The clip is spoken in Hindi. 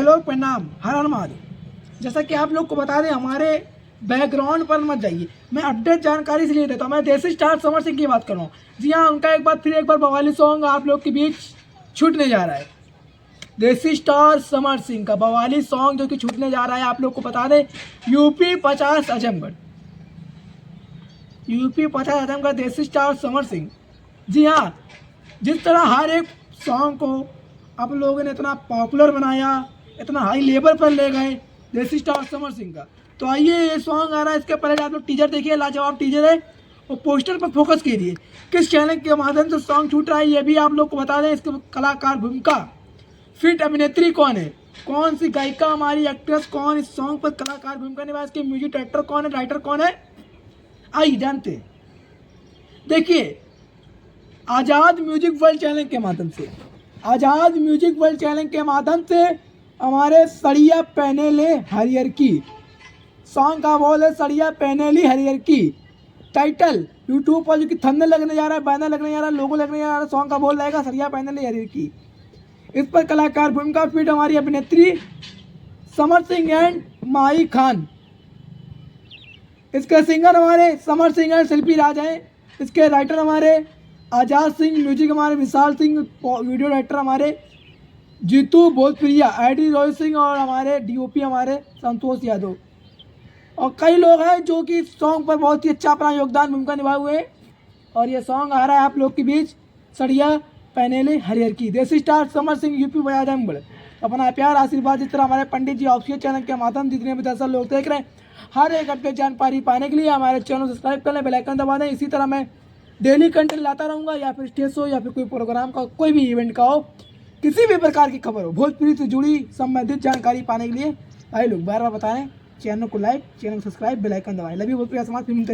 हेलो प्रणाम, हर हर महादेव। जैसा कि आप लोग को बता दें, हमारे बैकग्राउंड पर मत जाइए, मैं अपडेट जानकारी इसलिए देता हूँ। मैं देसी स्टार समर सिंह की बात कर रहा हूँ। जी हाँ, उनका एक बार बवाली सॉन्ग आप लोग के बीच छूटने जा रहा है। देसी स्टार समर सिंह का बवाली सॉन्ग जो कि छूटने जा रहा है, आप लोग को बता दें, यूपी 50 आजमगढ़, यूपी 50 आजमगढ़ देसी स्टार समर सिंह। जी हाँ, जिस तरह हर एक सॉन्ग को आप लोगों ने इतना पॉपुलर बनाया, इतना हाई लेवल पर ले गए देसी स्टार समर सिंह का, तो आइए ये सॉन्ग आ रहा है। इसके पहले आप लोग टीजर देखिए, लाजवाब टीजर है, और पोस्टर पर फोकस कीजिए किस चैनल के माध्यम से सॉन्ग छूट रहा है ये भी आप लोग को बता दें। इसके कलाकार भूमिका, फिट अभिनेत्री कौन है, कौन सी गायिका हमारी एक्ट्रेस कौन इस सॉन्ग पर कलाकार भूमिका निभा, इसके म्यूजिक डायरेक्टर कौन है, राइटर कौन है, आइए जानते हैं। देखिए, आज़ाद म्यूजिक वर्ल्ड चैनल के माध्यम से, आज़ाद म्यूजिक वर्ल्ड चैनल के माध्यम से हमारे सड़िया पहने ले हरियर की सॉन्ग का बोल है, सड़िया पहने ली हरियर की। टाइटल यूट्यूब पर जो कि थंबनेल लगने जा रहा है, बैनर लगने जा रहा है, लोगो लगने जा रहा है, सॉन्ग का बोल रहेगा सड़िया पहने ली हरियर की। इस पर कलाकार भूमिका फिट हमारी अभिनेत्री समर सिंह एंड माही खान। इसके सिंगर हमारे समर सिंह एंड शिल्पी राज हैं। इसके राइटर हमारे आजाद सिंह, म्यूजिक हमारे विशाल सिंह, वीडियो डायरेक्टर हमारे जीतू भोजप्रिया, आईडी रोहित सिंह, और हमारे डीओपी हमारे संतोष यादव। और कई लोग हैं जो कि सॉन्ग पर बहुत ही अच्छा अपना योगदान भूमिका निभाए हुए हैं। और ये सॉन्ग आ रहा है आप लोग के बीच, सड़िया पहनेले हरियर की, देसी स्टार समर सिंह, यूपी 50 आजमगढ़। अपना प्यार आशीर्वाद जिस तरह हमारे पंडित जी ऑफिशियल चैनल के माध्यम जितने भी दर्शक लोग देख रहे हैं, हर एक अपडेट जानकारी पाने के लिए हमारे चैनल सब्सक्राइब कर लें, बेल आइकन दबा दें। इसी तरह मैं डेली कंटेंट लाता रहूँगा, या फिर स्टेज शो या फिर कोई प्रोग्राम का, कोई भी इवेंट का हो, किसी भी प्रकार की खबर हो, भोजपुरी से जुड़ी संबंधित जानकारी पाने के लिए भाई लोग बार बार बताएं, चैनल को लाइक, चैनल को सब्सक्राइब, बेल आइकन दबाएं। लव यू भोजपुरी समाज, फिल्म